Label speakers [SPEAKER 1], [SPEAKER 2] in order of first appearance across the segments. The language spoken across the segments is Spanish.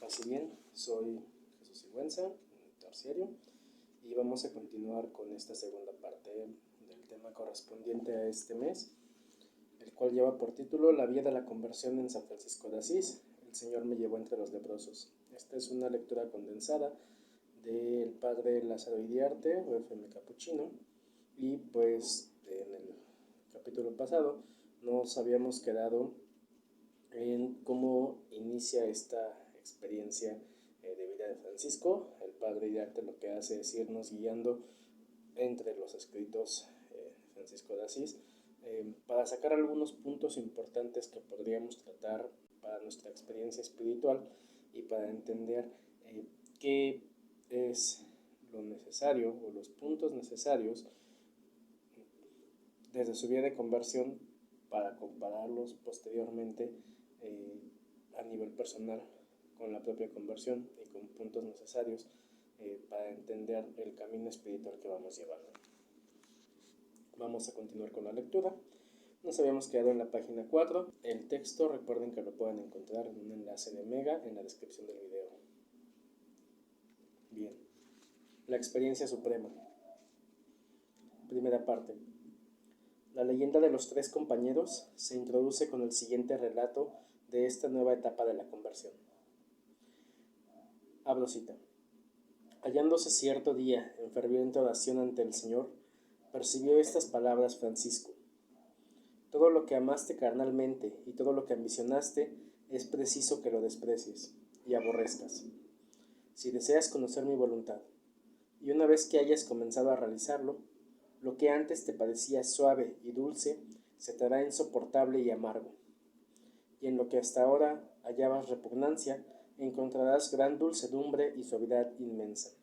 [SPEAKER 1] paz y bien, soy Jesús Sigüenza, terciario, y vamos a continuar con esta segunda parte del tema correspondiente a este mes, el cual lleva por título La vía de la conversión en San Francisco de Asís. El Señor me llevó entre los leprosos. Esta es una lectura condensada del padre Lázaro Iriarte, UFM Capuchino, y pues en el capítulo pasado nos habíamos quedado en cómo inicia esta experiencia de vida de Francisco. El padre Iriarte lo que hace es irnos guiando entre los escritos de Francisco de Asís para sacar algunos puntos importantes que podríamos tratar para nuestra experiencia espiritual y para entender qué es lo necesario o los puntos necesarios desde su vida de conversión para compararlos posteriormente a nivel personal con la propia conversión y con puntos necesarios para entender el camino espiritual que vamos llevando. Vamos a continuar con la lectura. Nos habíamos quedado en la página 4. El texto, recuerden que lo pueden encontrar en un enlace de Mega en la descripción del video. Bien, la experiencia suprema. Primera parte. La leyenda de los tres compañeros se introduce con el siguiente relato de esta nueva etapa de la conversión. Abro cita. Hallándose cierto día en ferviente oración ante el Señor, percibió estas palabras Francisco: todo lo que amaste carnalmente y todo lo que ambicionaste es preciso que lo desprecies y aborrezcas, si deseas conocer mi voluntad. Y una vez que hayas comenzado a realizarlo, lo que antes te parecía suave y dulce se te hará insoportable y amargo. Y en lo que hasta ahora hallabas repugnancia, encontrarás gran dulcedumbre y suavidad inmensa.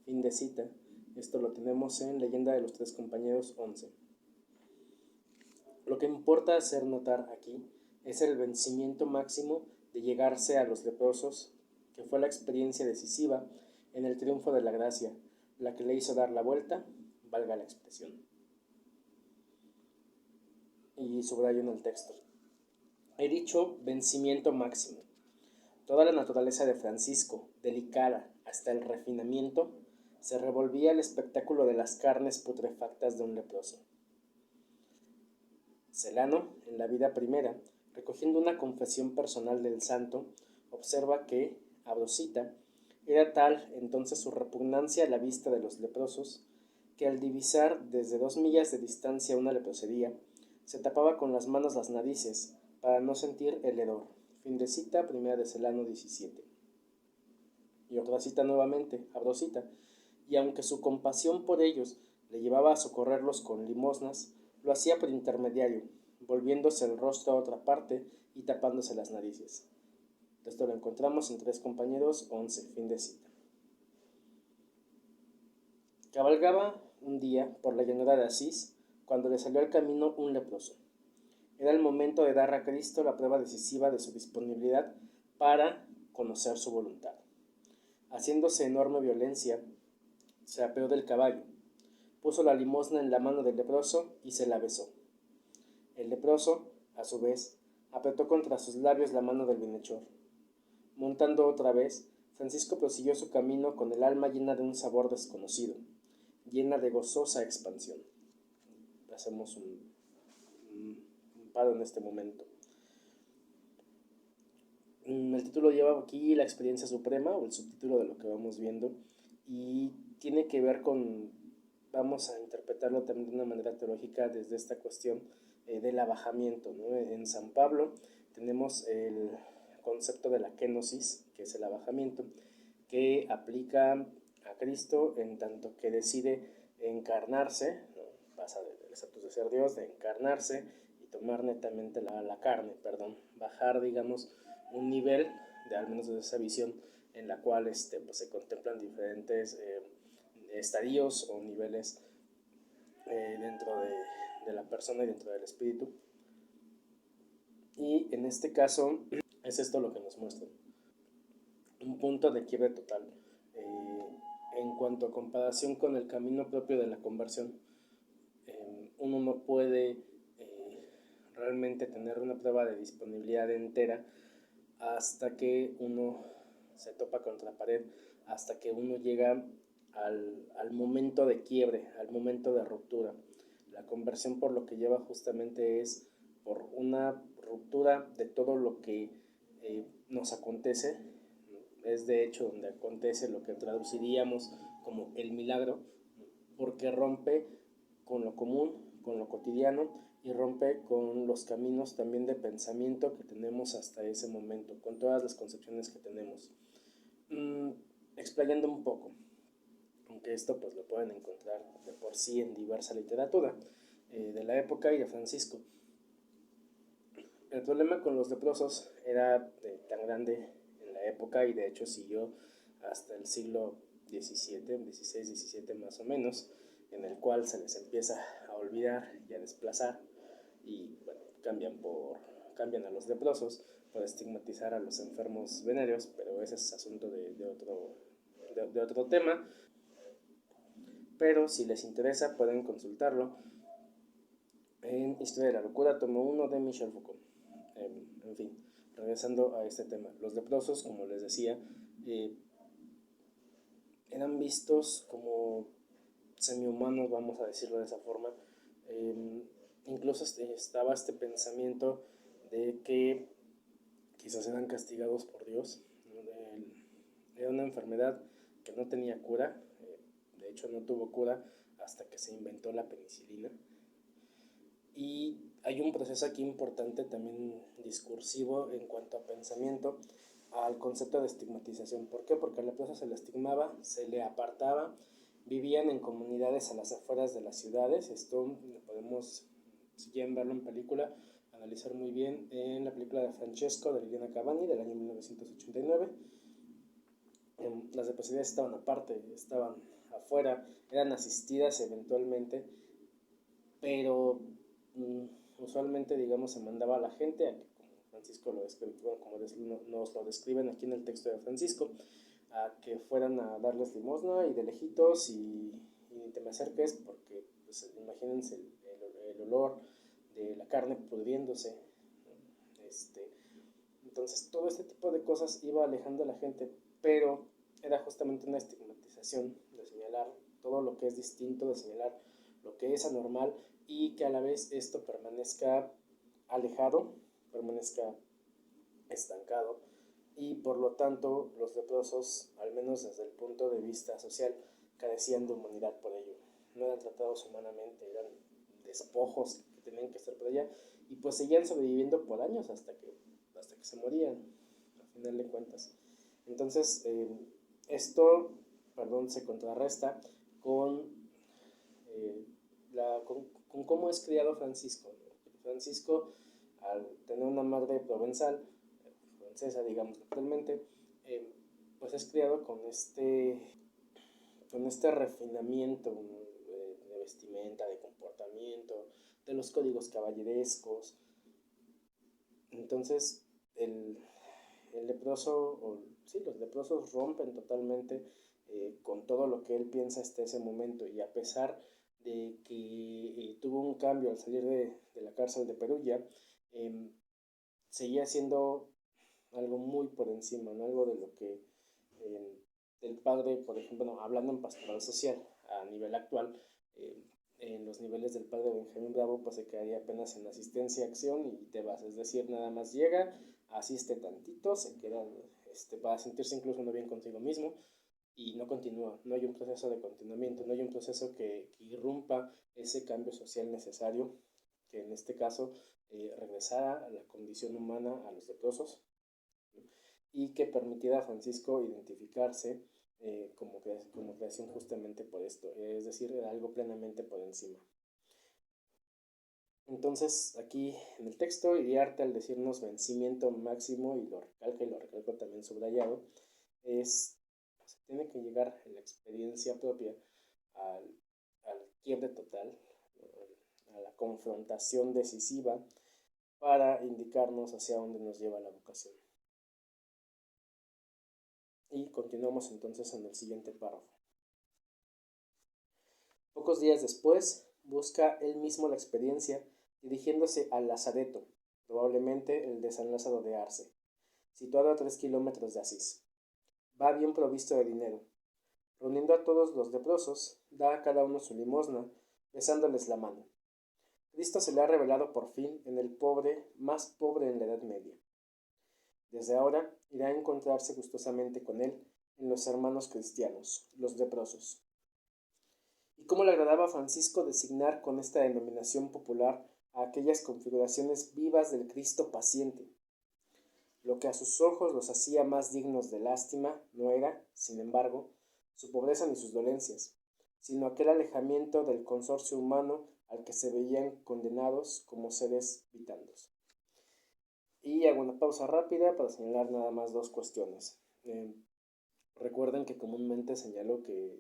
[SPEAKER 1] Fin de cita. Esto lo tenemos en Leyenda de los Tres Compañeros 11. Lo que importa hacer notar aquí es el vencimiento máximo de llegarse a los leprosos, que fue la experiencia decisiva en el triunfo de la gracia, la que le hizo dar la vuelta, valga la expresión. Y subrayo en el texto. He dicho vencimiento máximo. Toda la naturaleza de Francisco, delicada hasta el refinamiento, se revolvía al espectáculo de las carnes putrefactas de un leproso. Celano, en la vida primera, recogiendo una confesión personal del santo, observa que, abro cita, era tal entonces su repugnancia a la vista de los leprosos, que al divisar desde 2 millas de distancia una leprosería, se tapaba con las manos las narices para no sentir el hedor. Fin de cita, primera de Celano 17. Y otra cita nuevamente, abro cita, y aunque su compasión por ellos le llevaba a socorrerlos con limosnas, lo hacía por intermediario, volviéndose el rostro a otra parte y tapándose las narices. Esto lo encontramos en Tres Compañeros 11, fin de cita. Cabalgaba un día por la llanura de Asís cuando le salió al camino un leproso. Era el momento de dar a Cristo la prueba decisiva de su disponibilidad para conocer su voluntad. Haciéndose enorme violencia, se apeó del caballo, puso la limosna en la mano del leproso y se la besó. El leproso, a su vez, apretó contra sus labios la mano del bienhechor. Montando otra vez, Francisco prosiguió su camino con el alma llena de un sabor desconocido, llena de gozosa expansión. Hacemos un paro en este momento. El título lleva aquí la experiencia suprema, o el subtítulo de lo que vamos viendo, y tiene que ver con, vamos a interpretarlo también de una manera teológica desde esta cuestión del abajamiento, ¿no? En San Pablo tenemos el concepto de la kenosis, que es el abajamiento, que aplica a Cristo en tanto que decide encarnarse, ¿no? Pasa del estatus de ser Dios, de encarnarse y tomar netamente la carne, bajar, digamos, un nivel, de al menos de esa visión, en la cual pues, se contemplan diferentes estadios o niveles dentro de la persona y dentro del espíritu. Y en este caso es esto lo que nos muestra. Un punto de quiebre total. En cuanto a comparación con el camino propio de la conversión, uno no puede realmente tener una prueba de disponibilidad entera hasta que uno se topa contra la pared hasta que uno llega al momento de quiebre, al momento de ruptura. La conversión por lo que lleva justamente es por una ruptura de todo lo que nos acontece. Es de hecho donde acontece lo que traduciríamos como el milagro, porque rompe con lo común, con lo cotidiano, y rompe con los caminos también de pensamiento que tenemos hasta ese momento, con todas las concepciones que tenemos. Explayando un poco, aunque esto pues lo pueden encontrar de por sí en diversa literatura de la época y de Francisco. El problema con los leprosos era tan grande en la época, y de hecho siguió hasta el siglo XVII, XVI, XVII más o menos, en el cual se les empieza a olvidar y a desplazar, y bueno, cambian a los leprosos por estigmatizar a los enfermos venéreos, pero ese es asunto de otro tema. Pero si les interesa pueden consultarlo en Historia de la Locura, tomo 1 de Michel Foucault. En fin, regresando a este tema, los leprosos, como les decía, eran vistos como semi-humanos, vamos a decirlo de esa forma. Incluso estaba este pensamiento de que quizás eran castigados por Dios. Era una enfermedad que no tenía cura, de hecho no tuvo cura hasta que se inventó la penicilina. Y hay un proceso aquí importante también discursivo en cuanto a pensamiento al concepto de estigmatización. ¿Por qué? Porque a la leproso se le estigmaba, se le apartaba, vivían en comunidades a las afueras de las ciudades. Esto podemos, si quieren verlo en película, analizar muy bien en la película de Francesco de Liliana Cavani del año 1989. Las leprosidades estaban aparte, estaban afuera, eran asistidas eventualmente, pero usualmente, digamos, se mandaba a la gente a que, como Francisco lo describe, como nos lo describen aquí en el texto de Francisco, a que fueran a darles limosna y de lejitos, y ni te me acerques porque pues, imagínense el olor de la carne pudriéndose. Entonces todo este tipo de cosas iba alejando a la gente, pero era justamente una estigmatización de señalar todo lo que es distinto, de señalar lo que es anormal, y que a la vez esto permanezca alejado, permanezca estancado, y por lo tanto los leprosos, al menos desde el punto de vista social, carecían de humanidad por ello. No eran tratados humanamente, eran despojos que tenían que estar por allá, y pues seguían sobreviviendo por años hasta que se morían, al final de cuentas. Entonces, esto, se contrarresta con, con cómo es criado Francisco. Francisco, al tener una madre provenzal, francesa, digamos, actualmente, pues es criado con este refinamiento de vestimenta, de comportamiento, de los códigos caballerescos. Entonces, el leproso, sí, los leprosos rompen totalmente con todo lo que él piensa hasta ese momento, y a pesar de que tuvo un cambio al salir de la cárcel de Perugia, seguía siendo algo muy por encima, ¿no? Algo de lo que el padre, por ejemplo, no, hablando en pastoral social a nivel actual, en los niveles del padre Benjamín Bravo, pues se quedaría apenas en asistencia, acción y te vas, es decir, nada más llega, asiste tantito, se queda para sentirse incluso no bien consigo mismo, y no continúa, no hay un proceso de continuamiento, no hay un proceso que irrumpa ese cambio social necesario, que en este caso regresara a la condición humana a los leprosos, y que permitiera a Francisco identificarse como creación justamente por esto, es decir, era algo plenamente por encima. Entonces, aquí en el texto, Iriarte, al decirnos vencimiento máximo, y lo recalco también subrayado, se tiene que llegar en la experiencia propia al quiebre total, a la confrontación decisiva, para indicarnos hacia dónde nos lleva la vocación. Y continuamos entonces en el siguiente párrafo. Pocos días después, busca él mismo la experiencia, dirigiéndose al lazareto, probablemente el de San Lázaro de Arce, situado a 3 kilómetros de Asís. va bien provisto de dinero. Reuniendo a todos los leprosos, da a cada uno su limosna, besándoles la mano. Cristo se le ha revelado por fin en el pobre más pobre en la Edad Media. Desde ahora irá a encontrarse gustosamente con él en los hermanos cristianos, los leprosos. ¿Y cómo le agradaba a Francisco designar con esta denominación popular a aquellas configuraciones vivas del Cristo paciente? Lo que a sus ojos los hacía más dignos de lástima no era, sin embargo, su pobreza ni sus dolencias, sino aquel alejamiento del consorcio humano al que se veían condenados como seres vitandos. Y hago una pausa rápida para señalar nada más dos cuestiones. Recuerden que comúnmente señalo que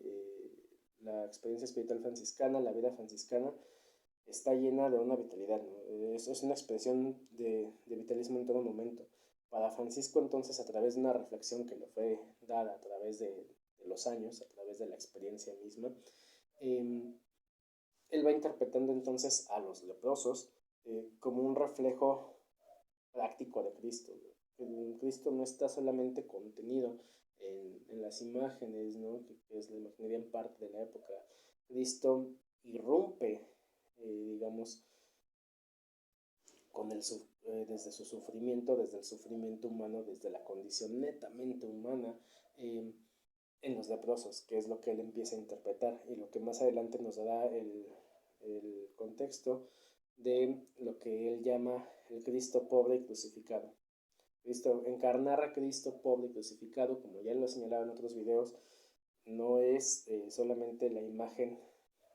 [SPEAKER 1] la experiencia espiritual franciscana, la vida franciscana, está llena de una vitalidad, ¿no? Es una expresión de vitalismo en todo momento. Para Francisco, entonces, a través de una reflexión que le fue dada a través de los años, a través de la experiencia misma, él va interpretando entonces a los leprosos como un reflejo práctico de Cristo, ¿no? Cristo no está solamente contenido en las imágenes, ¿no? que es la imaginería en parte de la época. Cristo irrumpe, digamos, con desde su sufrimiento, desde el sufrimiento humano, desde la condición netamente humana, en los leprosos, que es lo que él empieza a interpretar y lo que más adelante nos dará el contexto de lo que él llama el Cristo pobre y crucificado. Encarnar a Cristo pobre y crucificado, como ya lo he señalado en otros videos, no es solamente la imagen,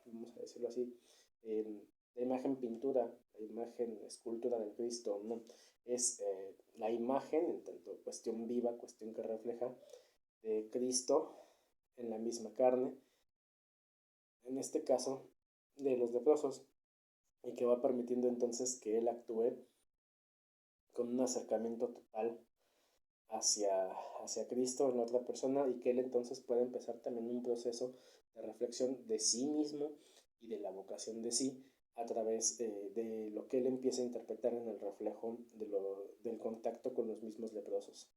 [SPEAKER 1] vamos a decirlo así, la imagen pintura, la imagen escultura del Cristo, no, es la imagen, en tanto cuestión viva, cuestión que refleja de Cristo en la misma carne, en este caso de los leprosos, y que va permitiendo entonces que él actúe con un acercamiento total hacia Cristo en la otra persona y que él entonces puede empezar también un proceso de reflexión de sí mismo y de la vocación de sí a través de lo que él empieza a interpretar en el reflejo del contacto con los mismos leprosos,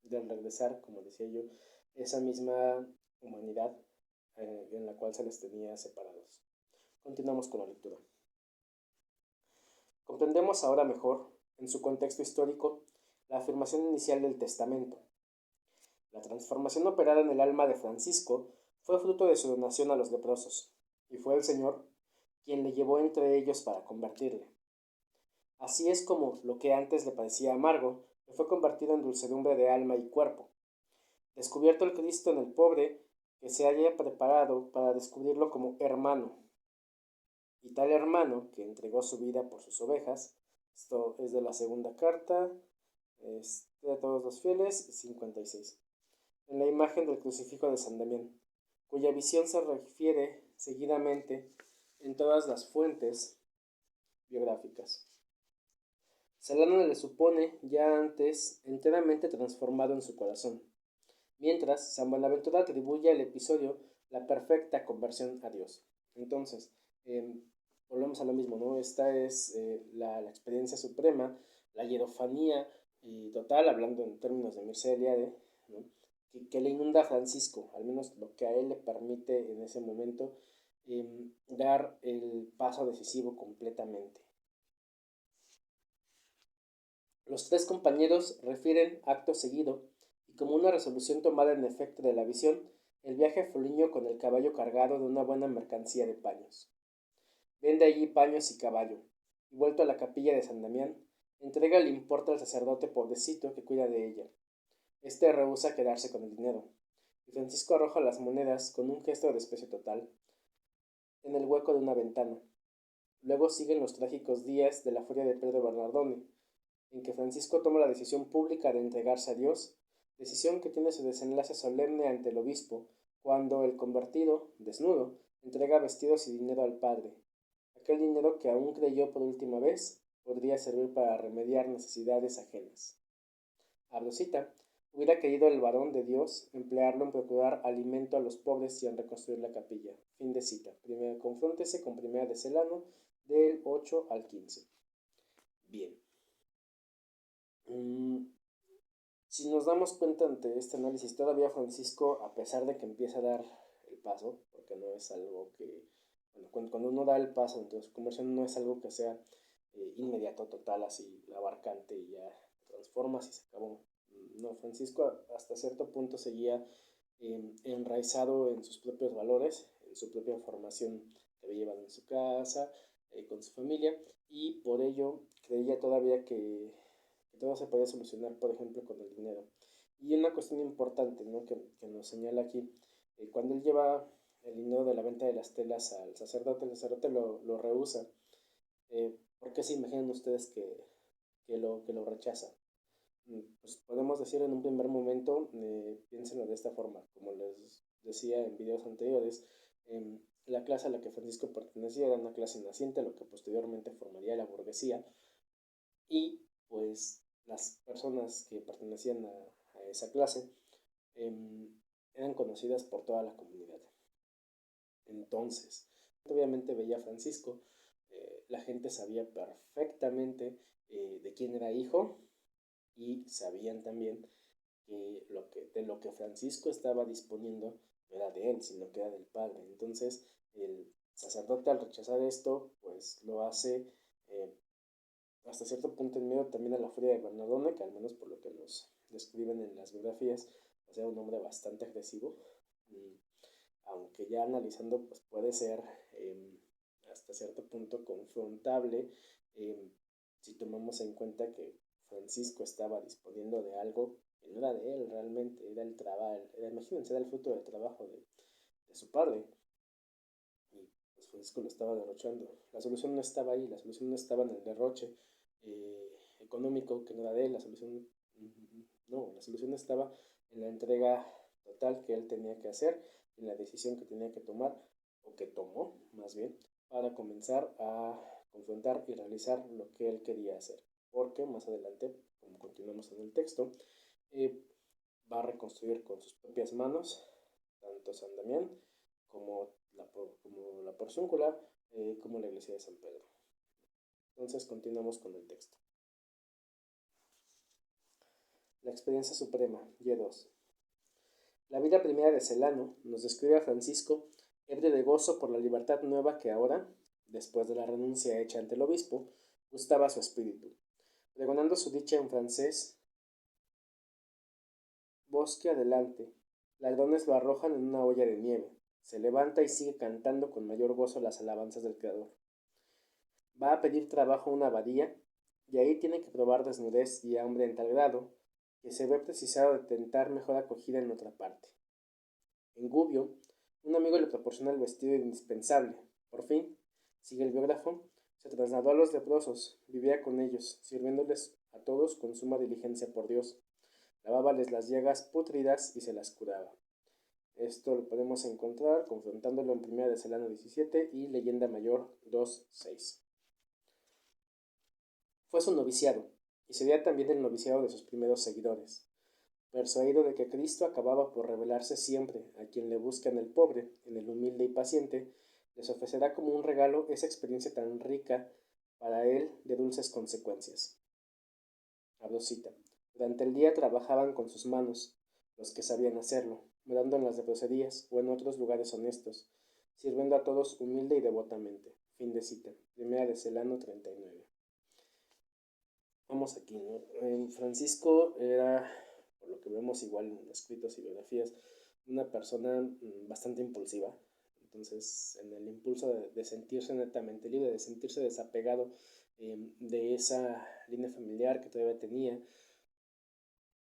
[SPEAKER 1] del regresar, como decía yo, esa misma humanidad en la cual se les tenía separados. Continuamos con la lectura. Comprendemos ahora mejor, en su contexto histórico, la afirmación inicial del testamento. La transformación operada en el alma de Francisco fue fruto de su donación a los leprosos, y fue el Señor quien le llevó entre ellos para convertirle. Así es como lo que antes le parecía amargo le fue convertido en dulcedumbre de alma y cuerpo. Descubierto el Cristo en el pobre, que se haya preparado para descubrirlo como hermano. Y tal hermano, que entregó su vida por sus ovejas, esto es de la segunda carta, de todos los fieles, 56. En la imagen del crucifijo de San Damián, cuya visión se refiere seguidamente en todas las fuentes biográficas. Salano le supone ya antes enteramente transformado en su corazón, mientras San Buenaventura atribuye al episodio la perfecta conversión a Dios. Entonces, volvemos a lo mismo, ¿no? Esta es la experiencia suprema, la hierofanía total, hablando en términos de Mircea Eliade, ¿no? que le inunda a Francisco, al menos lo que a él le permite en ese momento dar el paso decisivo completamente. Los tres compañeros refieren acto seguido, y como una resolución tomada en efecto de la visión, el viaje foliño con el caballo cargado de una buena mercancía de paños. Vende allí paños y caballo, y vuelto a la capilla de San Damián, entrega el importe al sacerdote pobrecito que cuida de ella. Este rehúsa quedarse con el dinero, y Francisco arroja las monedas con un gesto de desprecio total en el hueco de una ventana. Luego siguen los trágicos días de la furia de Pedro Bernardone, en que Francisco toma la decisión pública de entregarse a Dios, decisión que tiene su desenlace solemne ante el obispo, cuando el convertido, desnudo, entrega vestidos y dinero al padre, aquel dinero que aún creyó por última vez podría servir para remediar necesidades ajenas. Abro cita, hubiera querido el varón de Dios emplearlo en procurar alimento a los pobres y en reconstruir la capilla. Fin de cita. Primero, confróntese con Primera de Celano, del 8 al 15. Bien. Si nos damos cuenta ante este análisis, todavía Francisco, a pesar de que empieza a dar el paso, porque no es algo que, bueno, cuando uno da el paso, entonces conversión no es algo que sea inmediato, total, así abarcante y ya transformas y se acabó. No, Francisco hasta cierto punto seguía enraizado en sus propios valores, en su propia formación que había llevado en su casa, con su familia, y por ello creía todavía que todo se podía solucionar, por ejemplo, con el dinero. Y una cuestión importante, ¿no?, que nos señala aquí, cuando él lleva el dinero de la venta de las telas al sacerdote, el sacerdote lo rehúsa. ¿Por qué se imaginan ustedes que lo rechaza? Pues podemos decir en un primer momento, piénsenlo de esta forma, como les decía en videos anteriores, la clase a la que Francisco pertenecía era una clase naciente, lo que posteriormente formaría la burguesía, y pues las personas que pertenecían a esa clase eh, eran conocidas por toda la comunidad. Entonces, obviamente veía a Francisco, la gente sabía perfectamente de quién era hijo y sabían también que, de lo que Francisco estaba disponiendo no era de él, sino que era del Padre. Entonces, el sacerdote al rechazar esto, pues lo hace hasta cierto punto en medio también a la furia de Bernardone, que al menos por lo que nos describen en las biografías, pues era un hombre bastante agresivo, aunque ya analizando pues puede ser hasta cierto punto confrontable si tomamos en cuenta que Francisco estaba disponiendo de algo que no era de él realmente, era el trabajo, imagínense, era el fruto del trabajo de su padre, y pues Francisco lo estaba derrochando. La solución no estaba ahí, la solución no estaba en el derroche económico que no era de él, la solución no, la solución estaba en la entrega total que él tenía que hacer, en la decisión que tenía que tomar, o que tomó más bien, para comenzar a confrontar y realizar lo que él quería hacer. Porque más adelante, como continuamos en el texto, eh, va a reconstruir con sus propias manos tanto San Damián como como la Porciúncula, como la iglesia de San Pedro. Entonces continuamos con el texto. La experiencia suprema, Y2. La vida primera de Celano nos describe a Francisco ebrio de gozo por la libertad nueva que ahora, después de la renuncia hecha ante el obispo, gustaba su espíritu. Pregonando su dicha en francés, bosque adelante, ladrones lo arrojan en una olla de nieve, se levanta y sigue cantando con mayor gozo las alabanzas del Creador. Va a pedir trabajo a una abadía, y ahí tiene que probar desnudez y hambre en tal grado, que se ve precisado de tentar mejor acogida en otra parte. En Gubbio, un amigo le proporciona el vestido indispensable. Por fin, sigue el biógrafo, se trasladó a los leprosos, vivía con ellos, sirviéndoles a todos con suma diligencia por Dios. Lavábales las llagas pútridas y se las curaba. Esto lo podemos encontrar confrontándolo en 1 de Celano 17 y Leyenda Mayor 2.6. Fue su noviciado, y sería también el noviciado de sus primeros seguidores. Persuadido de que Cristo acababa por revelarse siempre a quien le busca en el pobre, en el humilde y paciente, les ofrecerá como un regalo esa experiencia tan rica para él de dulces consecuencias. Abro cita. Durante el día trabajaban con sus manos, los que sabían hacerlo, morando en las leproserías o en otros lugares honestos, sirviendo a todos humilde y devotamente. Fin de cita. 1 de Celano 39. Vamos aquí, ¿no? Francisco era, por lo que vemos igual en escritos y biografías, una persona bastante impulsiva. Entonces, en el impulso de sentirse netamente libre, de sentirse desapegado de esa línea familiar que todavía tenía,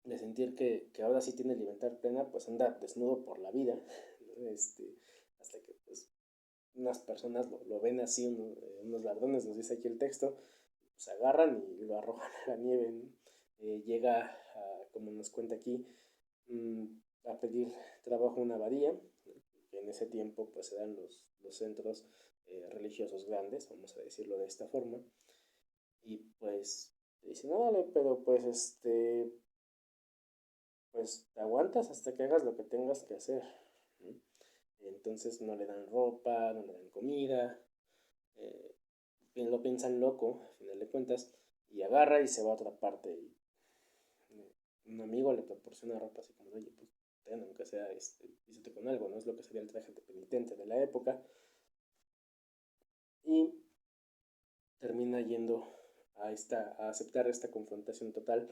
[SPEAKER 1] de sentir que ahora sí tiene libertad plena, pues anda desnudo por la vida, ¿no? Hasta que pues, unas personas lo ven así, unos ladrones, nos dice aquí el texto, se agarran y lo arrojan a la nieve, ¿no? Llega, como nos cuenta aquí, a pedir trabajo a una abadía, que en ese tiempo pues eran los centros religiosos grandes, vamos a decirlo de esta forma, y pues dice, no, dale, pero pues te aguantas hasta que hagas lo que tengas que hacer, ¿no? Entonces no le dan ropa, no le dan comida, eh, lo piensan loco, al final de cuentas, y agarra y se va a otra parte. Y un amigo le proporciona ropa así como, oye, pues ten, aunque sea, vístete con algo, ¿no? Es lo que sería el traje de penitente de la época. Y termina yendo a aceptar esta confrontación total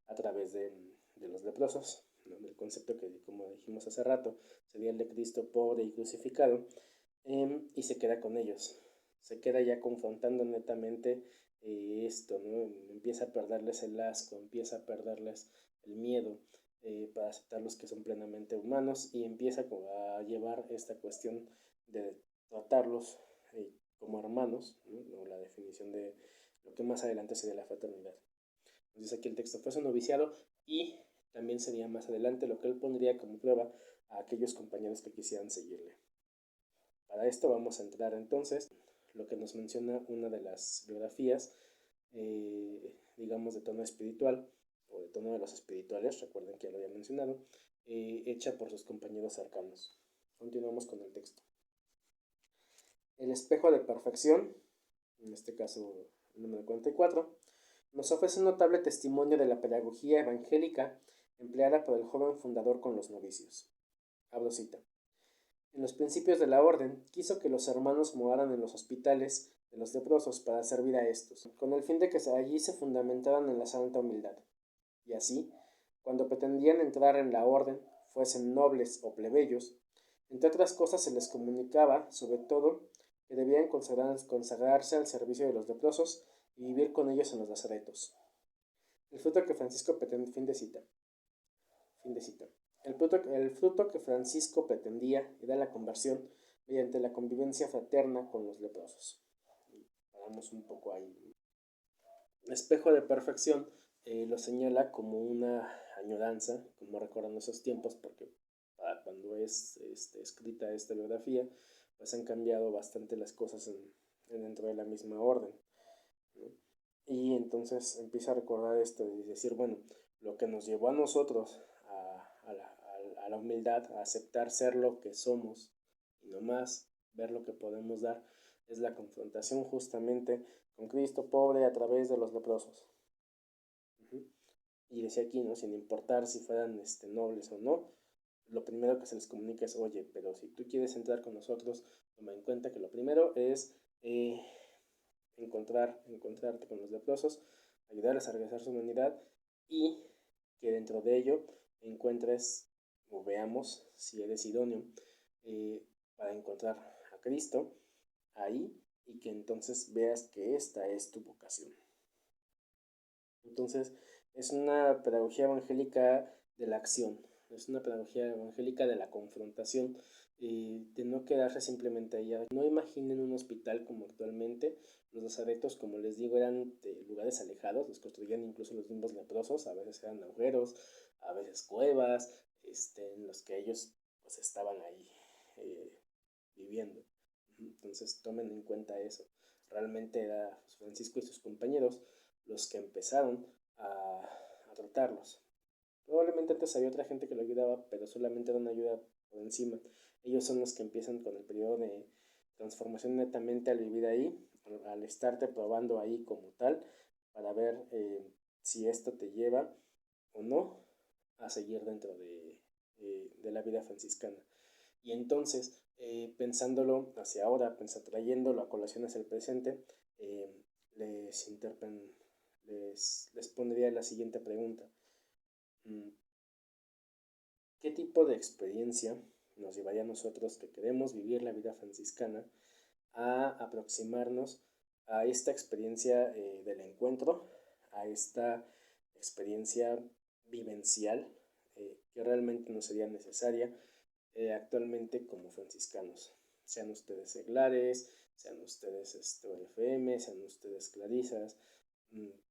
[SPEAKER 1] a través de los leprosos, ¿no? Del concepto que, como dijimos hace rato, sería el de Cristo pobre y crucificado, y se queda con ellos. Se queda ya confrontando netamente esto, ¿no? Empieza a perderles el asco, empieza a perderles el miedo, para aceptarlos que son plenamente humanos, y empieza a llevar esta cuestión de tratarlos como hermanos, ¿no? O la definición de lo que más adelante sería la fraternidad. Entonces aquí el texto fue su noviciado, y también sería más adelante lo que él pondría como prueba a aquellos compañeros que quisieran seguirle. Para esto vamos a entrar entonces lo que nos menciona una de las biografías, digamos de tono espiritual, o de tono de los espirituales, recuerden que ya lo había mencionado, hecha por sus compañeros cercanos. Continuamos con el texto. El espejo de perfección, en este caso el número 44, nos ofrece un notable testimonio de la pedagogía evangélica empleada por el joven fundador con los novicios. Abro cita. En los principios de la orden, quiso que los hermanos moraran en los hospitales de los leprosos para servir a estos, con el fin de que allí se fundamentaran en la santa humildad. Y así, cuando pretendían entrar en la orden, fuesen nobles o plebeyos, entre otras cosas se les comunicaba, sobre todo, que debían consagrarse al servicio de los leprosos y vivir con ellos en los lazaretos. El fruto que Francisco pretendía, fin de cita. El fruto que Francisco pretendía era la conversión mediante la convivencia fraterna con los leprosos. Paramos un poco ahí. El espejo de perfección lo señala como una añoranza, como recordando esos tiempos, porque para cuando es escrita esta biografía, pues han cambiado bastante las cosas dentro de la misma orden, ¿no? Y entonces empieza a recordar esto y decir, bueno, lo que nos llevó a nosotros a la humildad, a aceptar ser lo que somos y no más ver lo que podemos dar, es la confrontación justamente con Cristo pobre a través de los leprosos. Y decía aquí, ¿no? Sin importar si fueran nobles o no, lo primero que se les comunica es, oye, pero si tú quieres entrar con nosotros, toma en cuenta que lo primero es encontrarte con los leprosos, ayudarles a regresar su humanidad, y que dentro de ello encuentres o veamos si eres idóneo para encontrar a Cristo ahí, y que entonces veas que esta es tu vocación. Entonces, es una pedagogía evangélica de la acción, es una pedagogía evangélica de la confrontación, de no quedarse simplemente ahí. No imaginen un hospital como actualmente. Los lazaretos, como les digo, eran de lugares alejados, los construían incluso los mismos leprosos, a veces eran agujeros, a veces cuevas, en los que ellos pues estaban ahí viviendo. Entonces tomen en cuenta eso. Realmente era Francisco y sus compañeros los que empezaron a tratarlos. Probablemente antes había otra gente que lo ayudaba, pero solamente era una ayuda por encima. Ellos son los que empiezan con el periodo de transformación netamente al vivir ahí, al estarte probando ahí como tal, para ver si esto te lleva o no a seguir dentro de la vida franciscana. Y entonces, pensándolo hacia ahora, trayéndolo a colación hacia el presente, les, les pondría la siguiente pregunta. ¿Qué tipo de experiencia nos llevaría a nosotros que queremos vivir la vida franciscana a aproximarnos a esta experiencia del encuentro, a esta experiencia vivencial que realmente nos sería necesaria actualmente como franciscanos? Sean ustedes seglares, sean ustedes OFM, sean ustedes clarisas,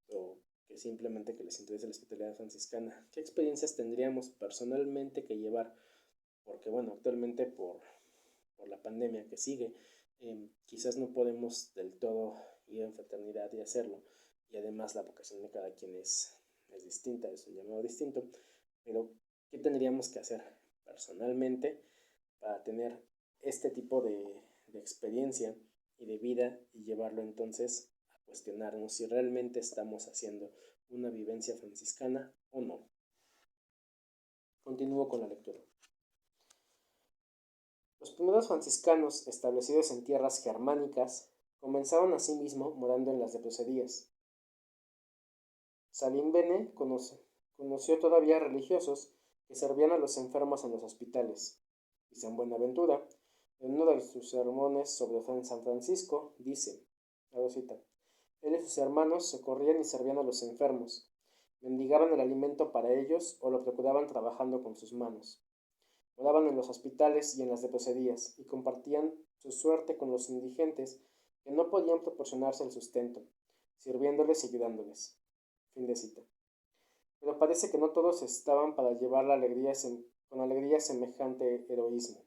[SPEAKER 1] o que simplemente que les interese la espiritualidad franciscana. ¿Qué experiencias tendríamos personalmente que llevar? Porque bueno, actualmente por la pandemia que sigue, quizás no podemos del todo ir en fraternidad y hacerlo, y además la vocación de cada quien es distinta, es un llamado distinto, pero ¿qué tendríamos que hacer personalmente para tener este tipo de experiencia y de vida, y llevarlo entonces a cuestionarnos si realmente estamos haciendo una vivencia franciscana o no? Continúo con la lectura. Los primeros franciscanos, establecidos en tierras germánicas, comenzaron asimismo morando en las leproserías. Salim Bene conoció todavía religiosos que servían a los enfermos en los hospitales, y San Buenaventura, en uno de sus sermones sobre San Francisco, dice, cita, él y sus hermanos socorrían y servían a los enfermos, mendigaban el alimento para ellos o lo procuraban trabajando con sus manos. Moraban en los hospitales y en las leproserías y compartían su suerte con los indigentes que no podían proporcionarse el sustento, sirviéndoles y ayudándoles. Fin de cita. Pero parece que no todos estaban para llevar con alegría semejante heroísmo.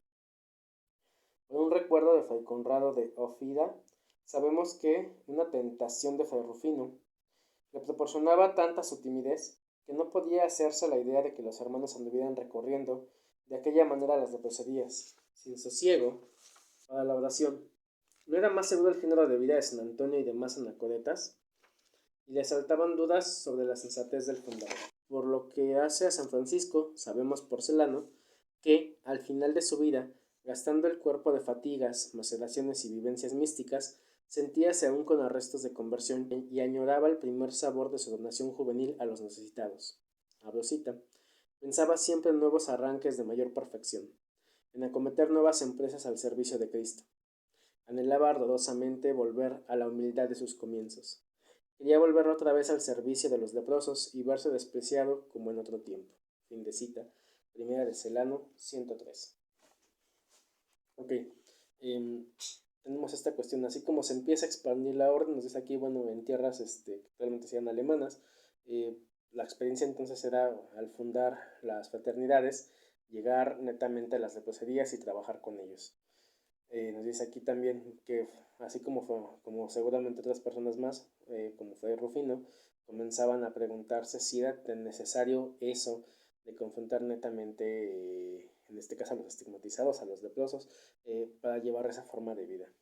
[SPEAKER 1] Por un recuerdo de Fray Conrado de Ofida, sabemos que una tentación de Fray Rufino le proporcionaba tanta su timidez que no podía hacerse la idea de que los hermanos anduvieran recorriendo de aquella manera las leproserías, sin sosiego, para la oración. ¿No era más seguro el género de vida de San Antonio y demás anacoretas? Y le saltaban dudas sobre la sensatez del fundador. Por lo que hace a San Francisco, sabemos por Celano, que, al final de su vida, gastando el cuerpo de fatigas, maceraciones y vivencias místicas, sentíase aún con arrestos de conversión y añoraba el primer sabor de su donación juvenil a los necesitados. Abro cita. Pensaba siempre en nuevos arranques de mayor perfección, en acometer nuevas empresas al servicio de Cristo. Anhelaba ardorosamente volver a la humildad de sus comienzos. Quería volver otra vez al servicio de los leprosos y verse despreciado como en otro tiempo. Fin de cita. Primera de Celano 103. Ok. Tenemos esta cuestión, así como se empieza a expandir la orden, nos dice aquí, bueno, en tierras que realmente sean alemanas, la experiencia entonces era, al fundar las fraternidades, llegar netamente a las leproserías y trabajar con ellos. Nos dice aquí también que, así como seguramente otras personas más, como fue Rufino, comenzaban a preguntarse si era tan necesario eso de confrontar netamente, en este caso a los estigmatizados, a los leprosos, para llevar esa forma de vida.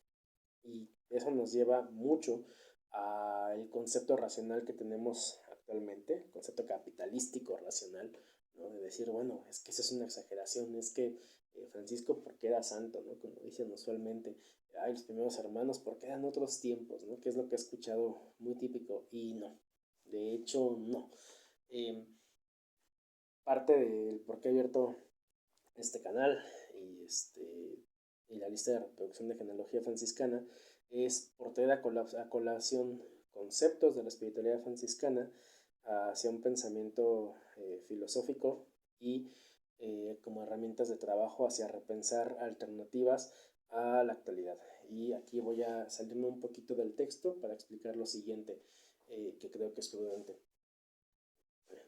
[SPEAKER 1] Y eso nos lleva mucho al concepto racional que tenemos actualmente, el concepto capitalístico racional, ¿no? De decir, bueno, es que eso es una exageración, es que Francisco porque era santo, ¿no? Como dicen usualmente, ay, los primeros hermanos porque eran otros tiempos, ¿no? Que es lo que he escuchado muy típico, y no, de hecho no. Parte del por qué he abierto este canal y la lista de reproducción de genealogía franciscana es por traer a colación conceptos de la espiritualidad franciscana hacia un pensamiento filosófico y como herramientas de trabajo hacia repensar alternativas a la actualidad. Y aquí voy a salirme un poquito del texto para explicar lo siguiente, que creo que es prudente.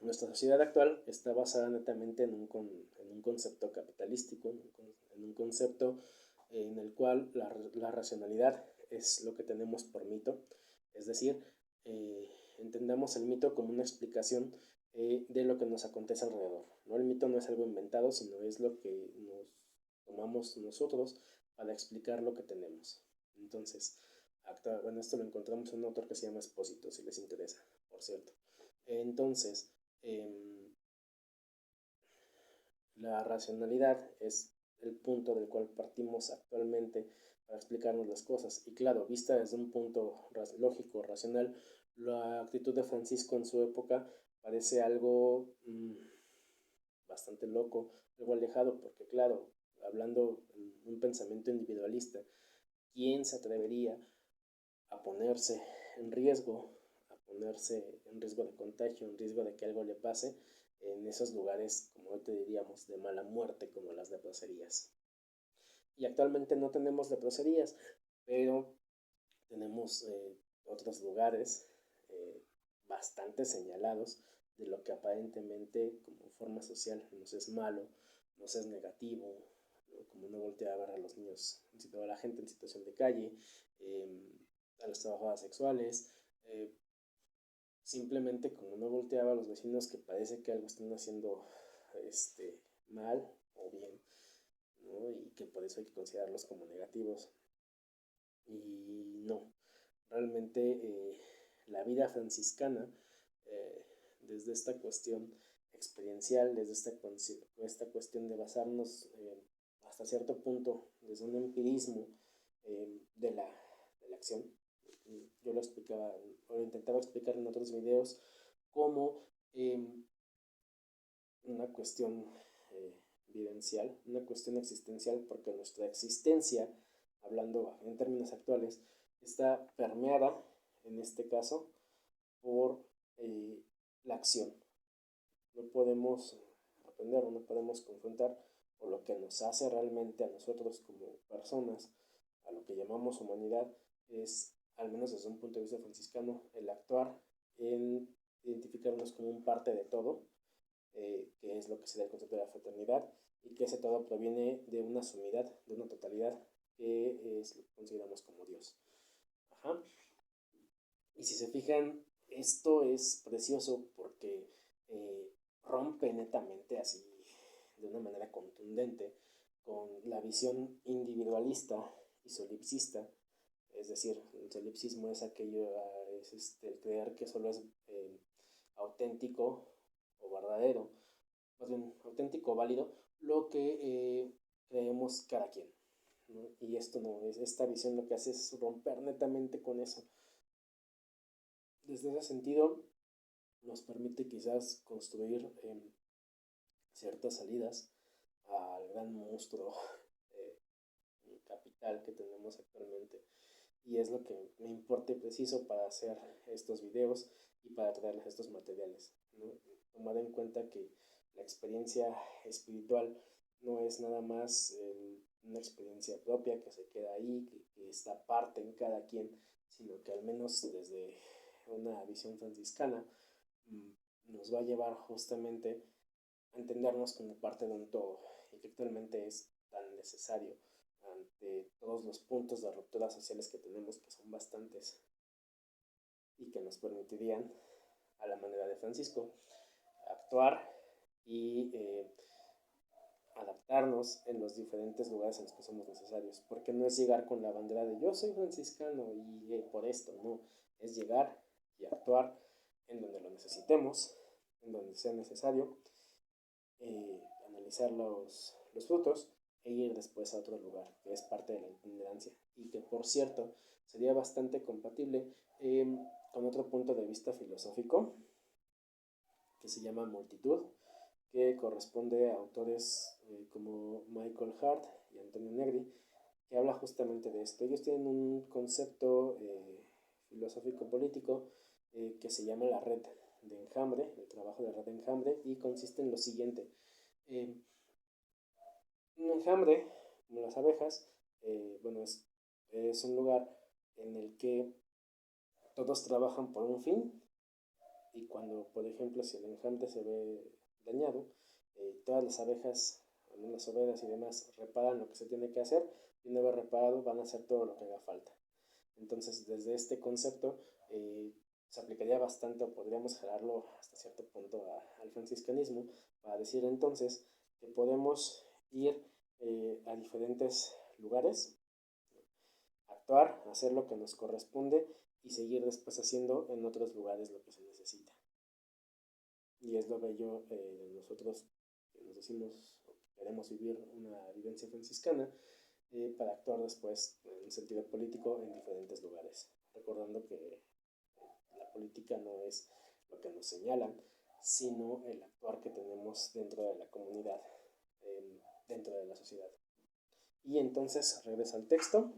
[SPEAKER 1] Nuestra sociedad actual está basada netamente en un concepto capitalístico, en un concepto en el cual la racionalidad es lo que tenemos por mito, es decir, entendamos el mito como una explicación de lo que nos acontece alrededor, ¿no? El mito no es algo inventado, sino es lo que nos tomamos nosotros para explicar lo que tenemos. Entonces, bueno, esto lo encontramos en un autor que se llama Espósito, si les interesa, por cierto. Entonces, la racionalidad es el punto del cual partimos actualmente para explicarnos las cosas. Y claro, vista desde un punto lógico, racional, la actitud de Francisco en su época parece algo bastante loco, algo alejado, porque claro, hablando en un pensamiento individualista, ¿quién se atrevería a ponerse en riesgo, de contagio, en riesgo de que algo le pase en esos lugares, como hoy te diríamos, de mala muerte, como las leproserías? Y actualmente no tenemos leproserías, pero tenemos otros lugares bastante señalados de lo que aparentemente como forma social nos es malo, nos es negativo, ¿no? Como no voltear a ver a los niños, a la gente en situación de calle, a las trabajadoras sexuales, simplemente como no volteaba a los vecinos que parece que algo están haciendo mal o bien, ¿no? Y que por eso hay que considerarlos como negativos. Y no, realmente la vida franciscana, desde esta cuestión, experiencial, desde esta cuestión de basarnos hasta cierto punto desde un empirismo de la acción. Yo lo explicaba o lo intentaba explicar en otros videos como una cuestión vivencial, una cuestión existencial, porque nuestra existencia, hablando en términos actuales, está permeada, en este caso, por la acción. No podemos aprender o no podemos confrontar, o lo que nos hace realmente a nosotros como personas, a lo que llamamos humanidad, es, al menos desde un punto de vista franciscano, el actuar en identificarnos como un parte de todo, que es lo que sería el concepto de la fraternidad, y que ese todo proviene de una sumidad, de una totalidad, que es lo que consideramos como Dios. Ajá. Y si se fijan, esto es precioso porque rompe netamente así, de una manera contundente, con la visión individualista y solipsista. Es decir, el solipsismo es aquello, es el creer que solo es auténtico o verdadero, más bien auténtico o válido, lo que creemos cada quien, ¿no? Y esto no es, esta visión lo que hace es romper netamente con eso. Desde ese sentido, nos permite quizás construir ciertas salidas al gran monstruo capital que tenemos actualmente. Y es lo que me importa y preciso para hacer estos videos y para traerles estos materiales, ¿no? Tomar en cuenta que la experiencia espiritual no es nada más una experiencia propia que se queda ahí, que está aparte en cada quien, sino que al menos desde una visión franciscana nos va a llevar justamente a entendernos como parte de un todo, y que actualmente es tan necesario ante todos los puntos de ruptura sociales que tenemos, que son bastantes, y que nos permitirían, a la manera de Francisco, actuar y adaptarnos en los diferentes lugares en los que somos necesarios, porque no es llegar con la bandera de yo soy franciscano y por esto, no, es llegar y actuar en donde lo necesitemos, en donde sea necesario, analizar los frutos e ir después a otro lugar, que es parte de la itinerancia, y que por cierto sería bastante compatible con otro punto de vista filosófico que se llama multitud, que corresponde a autores como Michael Hart y Antonio Negri, que habla justamente de esto. Ellos tienen un concepto filosófico político que se llama la red de enjambre, el trabajo de red de enjambre, y consiste en lo siguiente. Un enjambre, como las abejas, bueno, es un lugar en el que todos trabajan por un fin, y cuando, por ejemplo, si el enjambre se ve dañado, todas las abejas, algunas obreras y demás, reparan lo que se tiene que hacer, y una vez reparado van a hacer todo lo que haga falta. Entonces, desde este concepto, se aplicaría bastante, o podríamos jalarlo hasta cierto punto al franciscanismo, para decir entonces que podemos ir a diferentes lugares, actuar, hacer lo que nos corresponde y seguir después haciendo en otros lugares lo que se necesita. Y es lo bello de nosotros que nos decimos o que queremos vivir una vivencia franciscana, para actuar después en un sentido político en diferentes lugares, recordando que la política no es lo que nos señalan, sino el actuar que tenemos dentro de la comunidad, dentro de la sociedad. Y entonces regreso al texto.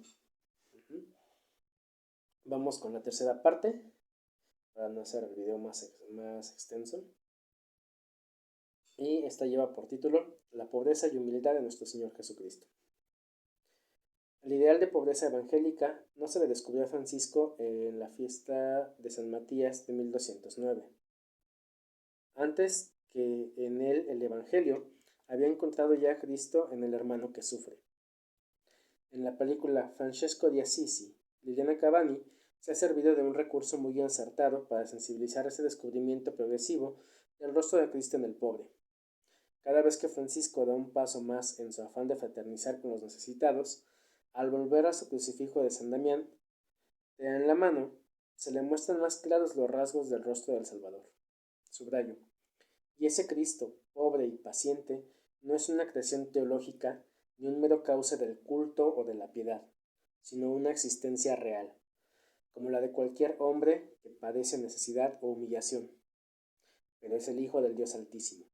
[SPEAKER 1] Vamos con la tercera parte, para no hacer el video más extenso. Y esta lleva por título La pobreza y humildad de nuestro Señor Jesucristo. El ideal de pobreza evangélica no se le descubrió a Francisco en la fiesta de San Matías de 1209. Antes que en él el Evangelio, había encontrado ya a Cristo en el hermano que sufre. En la película Francesco di Assisi, Liliana Cavani se ha servido de un recurso muy acertado para sensibilizar ese descubrimiento progresivo del rostro de Cristo en el pobre. Cada vez que Francisco da un paso más en su afán de fraternizar con los necesitados, al volver a su crucifijo de San Damián, en la mano, se le muestran más claros los rasgos del rostro del Salvador. Subrayo. Y ese Cristo, pobre y paciente, no es una creación teológica ni un mero cauce del culto o de la piedad, sino una existencia real, como la de cualquier hombre que padece necesidad o humillación, pero es el Hijo del Dios Altísimo.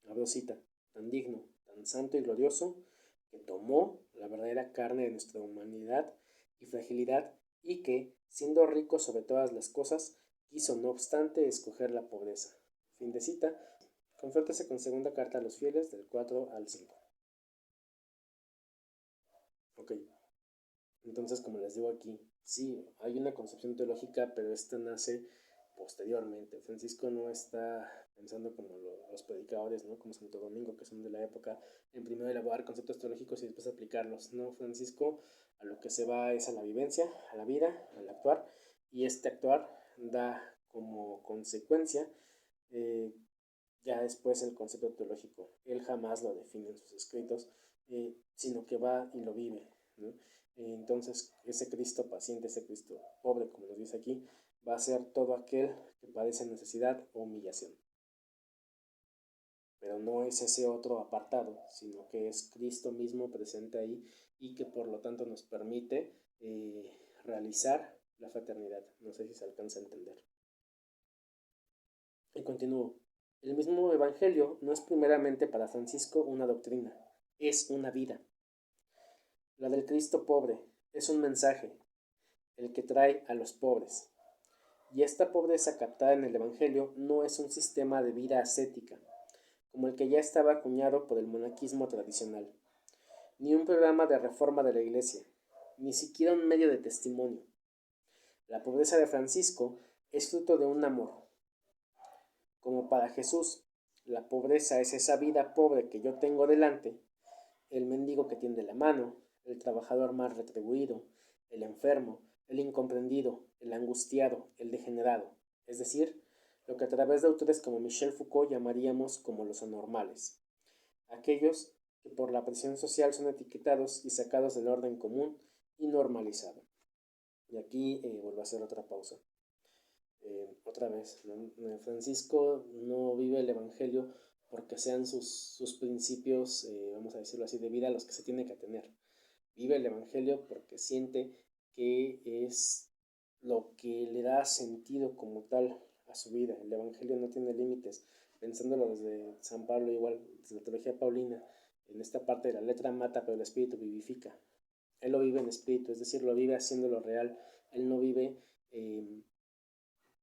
[SPEAKER 1] Abro cita, tan digno, tan santo y glorioso, que tomó la verdadera carne de nuestra humanidad y fragilidad y que, siendo rico sobre todas las cosas, quiso no obstante escoger la pobreza. Fin de cita. Confróntese con segunda carta a los fieles del 4 al 5. Ok, entonces como les digo aquí, sí, hay una concepción teológica, pero esta nace posteriormente. Francisco no está pensando como los predicadores, ¿no? Como Santo Domingo, que son de la época, en primero elaborar conceptos teológicos y después aplicarlos. No, Francisco a lo que se va es a la vivencia, a la vida, al actuar, y este actuar da como consecuencia ya después el concepto teológico. Él jamás lo define en sus escritos, sino que va y lo vive, ¿no? Entonces, ese Cristo paciente, ese Cristo pobre, como nos dice aquí, va a ser todo aquel que padece necesidad o humillación. Pero no es ese otro apartado, sino que es Cristo mismo presente ahí y que por lo tanto nos permite realizar la fraternidad. No sé si se alcanza a entender. Y continúo. El mismo Evangelio no es primeramente para Francisco una doctrina, es una vida. La del Cristo pobre es un mensaje, el que trae a los pobres. Y esta pobreza captada en el Evangelio no es un sistema de vida ascética, como el que ya estaba acuñado por el monaquismo tradicional, ni un programa de reforma de la Iglesia, ni siquiera un medio de testimonio. La pobreza de Francisco es fruto de un amor. Como para Jesús, la pobreza es esa vida pobre que yo tengo delante, el mendigo que tiende la mano, el trabajador mal retribuido, el enfermo, el incomprendido, el angustiado, el degenerado, es decir, lo que a través de autores como Michel Foucault llamaríamos como los anormales, aquellos que por la presión social son etiquetados y sacados del orden común y normalizado. Y aquí vuelvo a hacer otra pausa. Otra vez, ¿no? Francisco no vive el Evangelio porque sean sus principios, vamos a decirlo así, de vida a los que se tiene que atener. Vive el Evangelio porque siente que es lo que le da sentido como tal a su vida. El Evangelio no tiene límites. Pensándolo desde San Pablo, igual, desde la teología paulina, en esta parte de la letra mata, pero el espíritu vivifica. Él lo vive en espíritu, es decir, lo vive haciéndolo real. Él no vive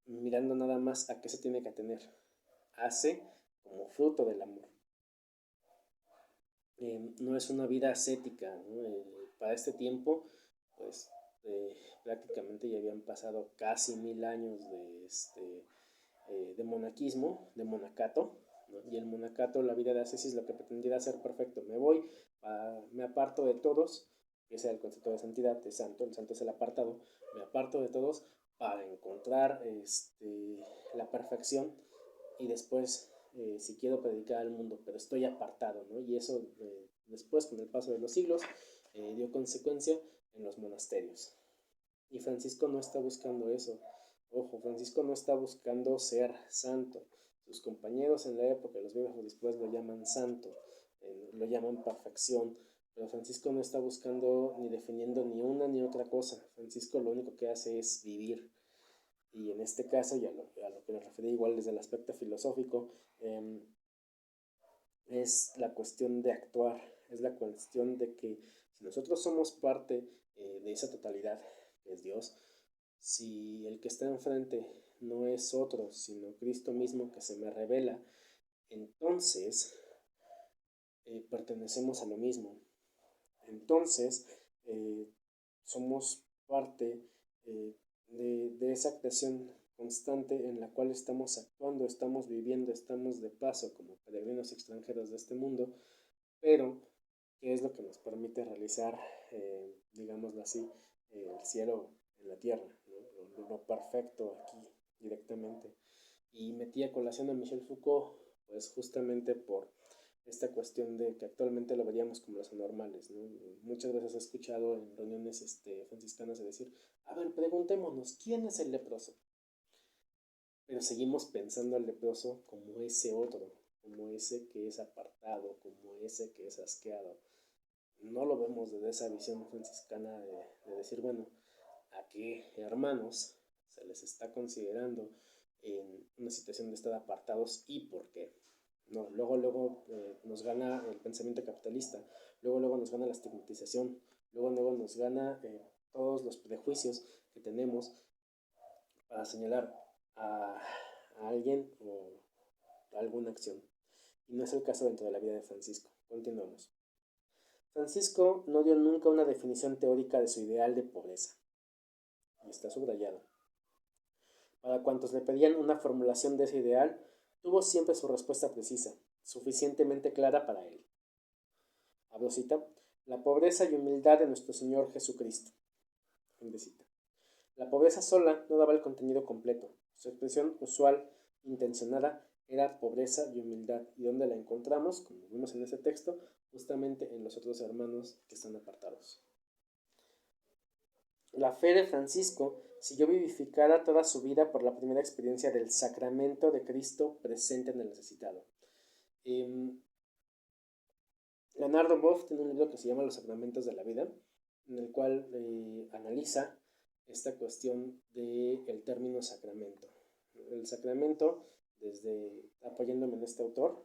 [SPEAKER 1] mirando nada más a qué se tiene que atener. Hace como fruto del amor. No es una vida ascética, ¿no? Para este tiempo, pues prácticamente ya habían pasado casi 1000 años de monaquismo, de monacato, ¿no? Y el monacato, la vida de ascesis, lo que pretendía ser perfecto. Me voy, me aparto de todos, ese es el concepto de santidad, de santo, el santo es el apartado, me aparto de todos para encontrar la perfección y después si quiero predicar al mundo, pero estoy apartado, ¿no? Y eso después con el paso de los siglos dio consecuencia en los monasterios. Y Francisco no está buscando eso. Ojo, Francisco no está buscando ser santo. Sus compañeros en la época, los viejos después lo llaman santo, lo llaman perfección, pero Francisco no está buscando ni definiendo ni una ni otra cosa. Francisco lo único que hace es vivir. Y en este caso, y a lo que me referí igual desde el aspecto filosófico, es la cuestión de actuar, es la cuestión de que si nosotros somos parte de esa totalidad que es Dios, si el que está enfrente no es otro, sino Cristo mismo que se me revela, entonces pertenecemos a lo mismo. Entonces somos parte de esa creación constante en la cual estamos actuando, estamos viviendo, estamos de paso como peregrinos extranjeros de este mundo, pero ¿qué es lo que nos permite realizar, digámoslo así, el cielo en la tierra, ¿no? Lo perfecto aquí directamente? Y metí a colación a Michel Foucault, pues justamente por esta cuestión de que actualmente lo veríamos como los anormales, ¿no? Muchas veces he escuchado en reuniones franciscanas de decir, a ver, preguntémonos, ¿quién es el leproso? pero seguimos pensando al leproso como ese otro, como ese que es apartado, como ese que es asqueado. No lo vemos desde esa visión franciscana de decir, bueno, a qué hermanos se les está considerando en una situación de estar apartados y por qué. No, luego nos gana el pensamiento capitalista, luego nos gana la estigmatización, luego nos gana todos los prejuicios que tenemos para señalar a alguien o a alguna acción. Y no es el caso dentro de la vida de Francisco. Continuamos. Francisco no dio nunca una definición teórica de su ideal de pobreza. Y está subrayado. Para cuantos le pedían una formulación de ese ideal, tuvo siempre su respuesta precisa, suficientemente clara para él. Abro cita, la pobreza y humildad de nuestro Señor Jesucristo. Fin de cita. La pobreza sola no daba el contenido completo. Su expresión usual, intencionada, era pobreza y humildad. ¿Y dónde la encontramos? Como vimos en ese texto, justamente en los otros hermanos que están apartados. La fe de Francisco siguió vivificada toda su vida por la primera experiencia del sacramento de Cristo presente en el necesitado. Leonardo Boff tiene un libro que se llama Los Sacramentos de la Vida, en el cual analiza esta cuestión del término sacramento. El sacramento, apoyándome en este autor,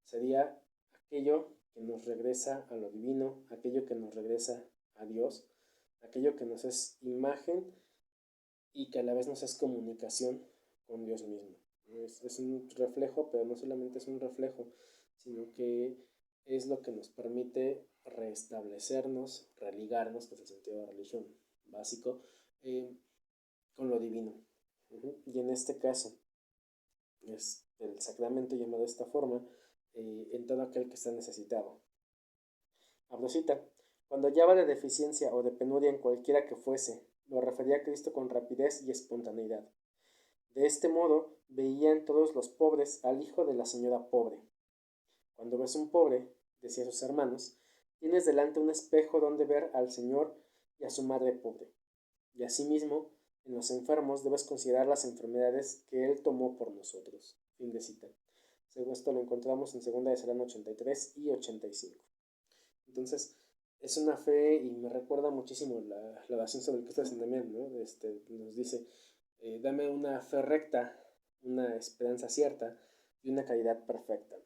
[SPEAKER 1] sería aquello que nos regresa a lo divino, aquello que nos regresa a Dios, aquello que nos es imagen y que a la vez nos es comunicación con Dios mismo. Es un reflejo, pero no solamente es un reflejo, sino que es lo que nos permite restablecernos, religarnos, que es el sentido de religión básico, con lo divino. Y en este caso, es el sacramento llamado de esta forma, en todo aquel que está necesitado. Abro cita, cuando hallaba de deficiencia o de penuria en cualquiera que fuese, lo refería a Cristo con rapidez y espontaneidad. De este modo, veía en todos los pobres al hijo de la señora pobre. Cuando ves un pobre, decía a sus hermanos, tienes delante un espejo donde ver al Señor y a su madre pobre. Y asimismo, en los enfermos debes considerar las enfermedades que Él tomó por nosotros. Fin de cita. Según esto lo encontramos en 2 de Serán 83 y 85. Entonces, es una fe y me recuerda muchísimo la oración sobre el Cristo de San Damián, ¿no? Nos dice, dame una fe recta, una esperanza cierta y una caridad perfecta.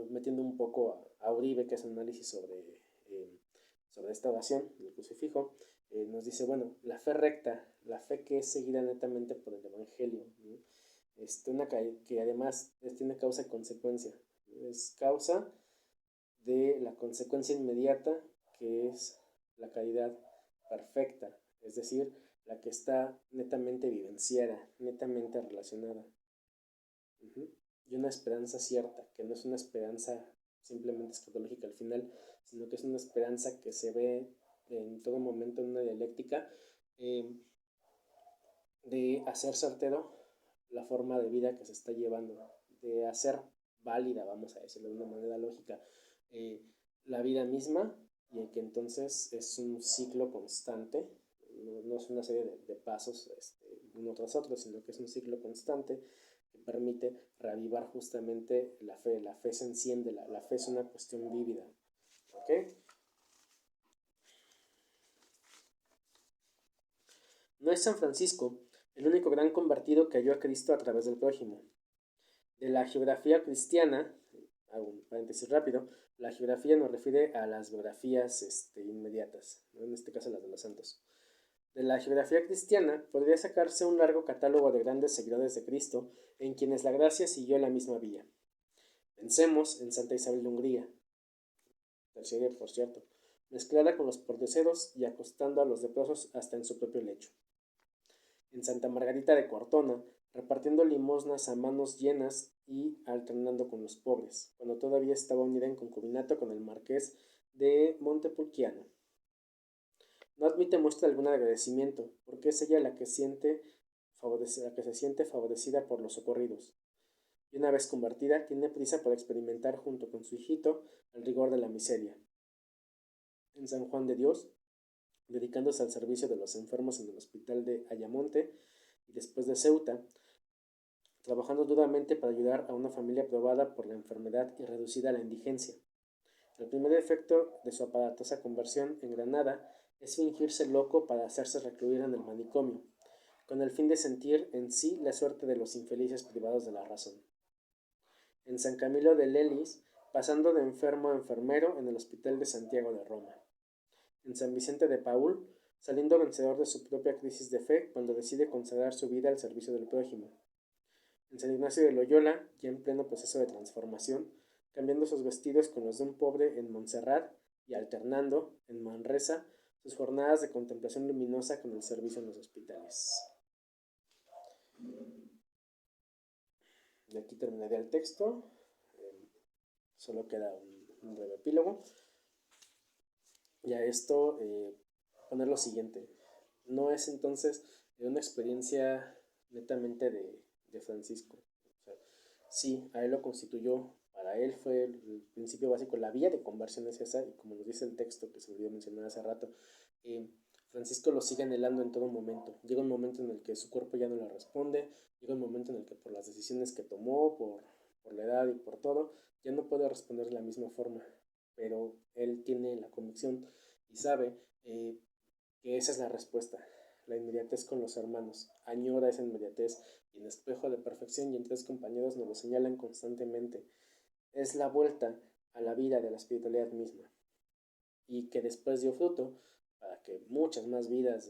[SPEAKER 1] Metiendo un poco a Uribe, que es un análisis sobre esta oración, el crucifijo, nos dice, bueno, la fe recta, la fe que es seguida netamente por el Evangelio, ¿no? Una que además tiene causa y consecuencia. Es causa de la consecuencia inmediata, que es la caridad perfecta, es decir, la que está netamente vivenciada, netamente relacionada. Y una esperanza cierta, que no es una esperanza simplemente escatológica al final, sino que es una esperanza que se ve en todo momento en una dialéctica de hacer certero la forma de vida que se está llevando, de hacer válida, vamos a decirlo de una manera lógica, la vida misma, y que entonces es un ciclo constante, no es una serie de pasos uno tras otro, sino que es un ciclo constante que permite reavivar justamente la fe. La fe se enciende, la fe es una cuestión vívida. ¿Ok? No es San Francisco el único gran convertido que halló a Cristo a través del prójimo. De la geografía cristiana, hago un paréntesis rápido, la geografía nos refiere a las biografías inmediatas, ¿no? En este caso las de los santos. De la geografía cristiana podría sacarse un largo catálogo de grandes seguidores de Cristo en quienes la gracia siguió la misma vía. Pensemos en Santa Isabel de Hungría, terciaria por cierto, mezclada con los porteseros y acostando a los leprosos hasta en su propio lecho. En Santa Margarita de Cortona, repartiendo limosnas a manos llenas y alternando con los pobres, cuando todavía estaba unida en concubinato con el marqués de Montepulciano. No admite muestra alguna de agradecimiento, porque es ella la que se siente favorecida por los socorridos. Y una vez convertida, tiene prisa por experimentar junto con su hijito el rigor de la miseria. En San Juan de Dios, dedicándose al servicio de los enfermos en el hospital de Ayamonte, y después de Ceuta, trabajando duramente para ayudar a una familia probada por la enfermedad y reducida a la indigencia. El primer efecto de su aparatosa conversión en Granada es fingirse loco para hacerse recluir en el manicomio, con el fin de sentir en sí la suerte de los infelices privados de la razón. En San Camilo de Lelis, pasando de enfermo a enfermero en el Hospital de Santiago de Roma. En San Vicente de Paúl, saliendo vencedor de su propia crisis de fe cuando decide consagrar su vida al servicio del prójimo. En San Ignacio de Loyola, ya en pleno proceso de transformación, cambiando sus vestidos con los de un pobre en Montserrat y alternando, en Manresa, sus jornadas de contemplación luminosa con el servicio en los hospitales. De aquí terminaría el texto, solo queda un breve epílogo. Y a esto poner lo siguiente, no es entonces una experiencia netamente de Francisco. O sea, sí, a él lo constituyó, para él fue el principio básico, la vía de conversión es esa, y como nos dice el texto que se olvidó mencionar hace rato, Francisco lo sigue anhelando en todo momento. Llega un momento en el que su cuerpo ya no le responde, llega un momento en el que por las decisiones que tomó, por la edad y por todo, ya no puede responder de la misma forma, pero él tiene la convicción y sabe que esa es la respuesta, la inmediatez con los hermanos. Añora esa inmediatez y en espejo de perfección y en tres compañeros nos lo señalan constantemente. Es la vuelta a la vida de la espiritualidad misma y que después dio fruto para que muchas más vidas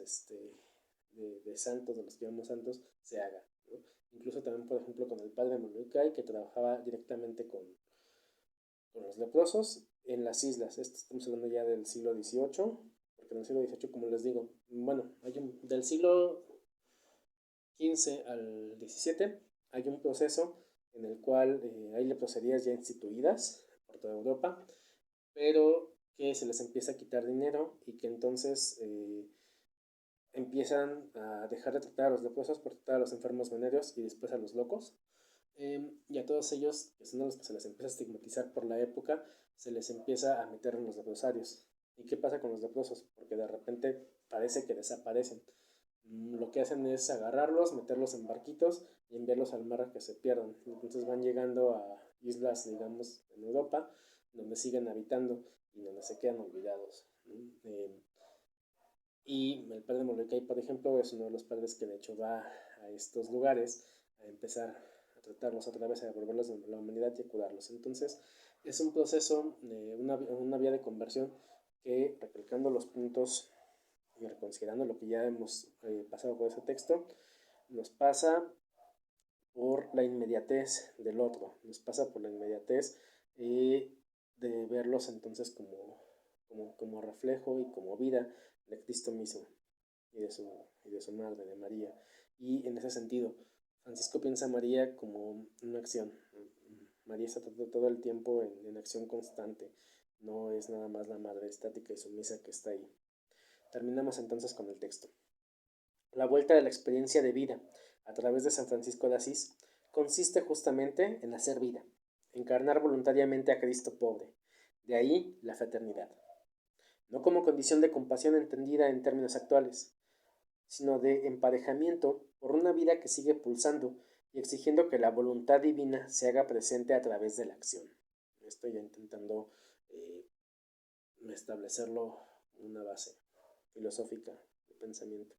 [SPEAKER 1] de santos, de los que llamamos santos, se hagan, ¿no? Incluso también, por ejemplo, con el padre Molokai, que trabajaba directamente con los leprosos en las islas. Esto estamos hablando ya del siglo XVIII, porque en el siglo XVIII, como les digo, bueno, del siglo XV al XVII hay un proceso en el cual hay leproserías ya instituidas por toda Europa, pero que se les empieza a quitar dinero y que entonces empiezan a dejar de tratar a los leprosos por tratar a los enfermos venéreos y después a los locos. Y a todos ellos, que son los que se les empieza a estigmatizar por la época, se les empieza a meter en los leprosarios. ¿Y qué pasa con los leprosos? Porque de repente parece que desaparecen. Lo que hacen es agarrarlos, meterlos en barquitos y enviarlos al mar a que se pierdan. Entonces van llegando a islas, digamos, en Europa, donde siguen habitando y donde se quedan olvidados, ¿no? Y el padre Molokai, por ejemplo, es uno de los padres que de hecho va a estos lugares a empezar a tratarlos otra vez, a devolverlos a la humanidad y a curarlos. Entonces, es un proceso, una vía de conversión que, recalcando los puntos y reconsiderando lo que ya hemos pasado por ese texto, nos pasa por la inmediatez del otro, nos pasa por la inmediatez de verlos entonces como reflejo y como vida de Cristo mismo y de su madre, de María. Y en ese sentido, Francisco piensa a María como una acción. María está todo el tiempo en acción constante, no es nada más la madre estática y sumisa que está ahí. Terminamos entonces con el texto. La vuelta de la experiencia de vida a través de San Francisco de Asís consiste justamente en hacer vida, encarnar voluntariamente a Cristo pobre. De ahí la fraternidad. No como condición de compasión entendida en términos actuales, sino de emparejamiento por una vida que sigue pulsando y exigiendo que la voluntad divina se haga presente a través de la acción. Estoy ya intentando establecerlo una base filosófica de pensamiento.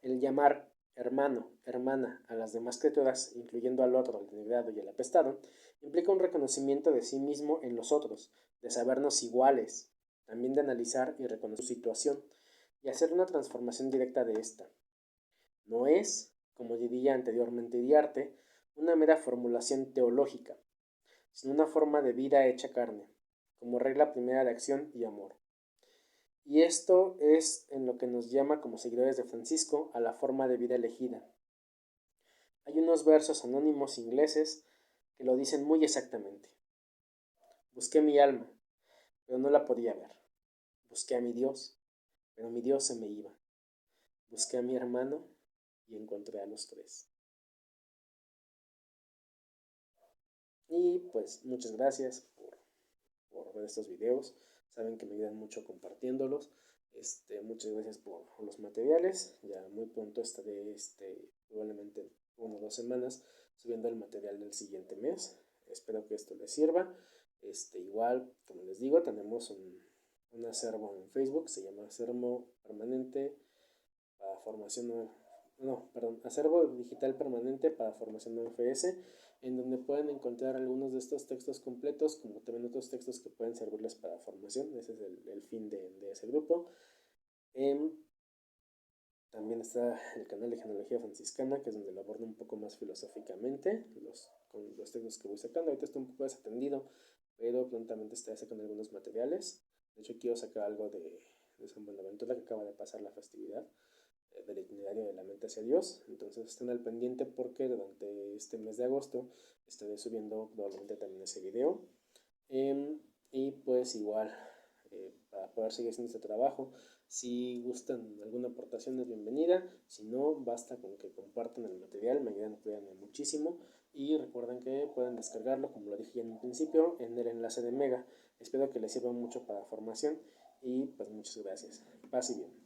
[SPEAKER 1] El llamar hermano, hermana a las demás criaturas, incluyendo al otro, al denegado y al apestado, implica un reconocimiento de sí mismo en los otros, de sabernos iguales, también de analizar y reconocer su situación y hacer una transformación directa de ésta. No es, como diría anteriormente Iriarte, una mera formulación teológica, sino una forma de vida hecha carne, como regla primera de acción y amor. Y esto es en lo que nos llama como seguidores de Francisco a la forma de vida elegida. Hay unos versos anónimos ingleses que lo dicen muy exactamente. Busqué mi alma, pero no la podía ver. Busqué a mi Dios, pero mi Dios se me iba. Busqué a mi hermano y encontré a los tres. Y pues muchas gracias por ver estos videos. Saben que me ayudan mucho compartiéndolos. Muchas gracias por los materiales. Ya muy pronto estaré probablemente 1 o 2 semanas, subiendo el material del siguiente mes. Espero que esto les sirva. Igual, como les digo, tenemos un acervo en Facebook, se llama Acervo Permanente para Formación, Acervo Digital Permanente para Formación UFS, en donde pueden encontrar algunos de estos textos completos, como también otros textos que pueden servirles para formación. Ese es el fin de ese grupo. También está el canal de Genealogía Franciscana, que es donde lo abordo un poco más filosóficamente, con los textos que voy sacando. Ahorita estoy un poco desatendido, pero prontamente estaré sacando algunos materiales. De hecho, quiero sacar algo de San Buenaventura, que acaba de pasar la festividad, del itinerario de la mente hacia Dios. Entonces estén al pendiente porque durante este mes de agosto estaré subiendo probablemente también ese video. Y pues igual, para poder seguir haciendo este trabajo, si gustan alguna aportación es bienvenida, si no, basta con que compartan el material, me ayudan muchísimo. Y recuerden que pueden descargarlo, como lo dije ya en un principio, en el enlace de Mega. Espero que les sirva mucho para formación y pues muchas gracias. Paz y bien.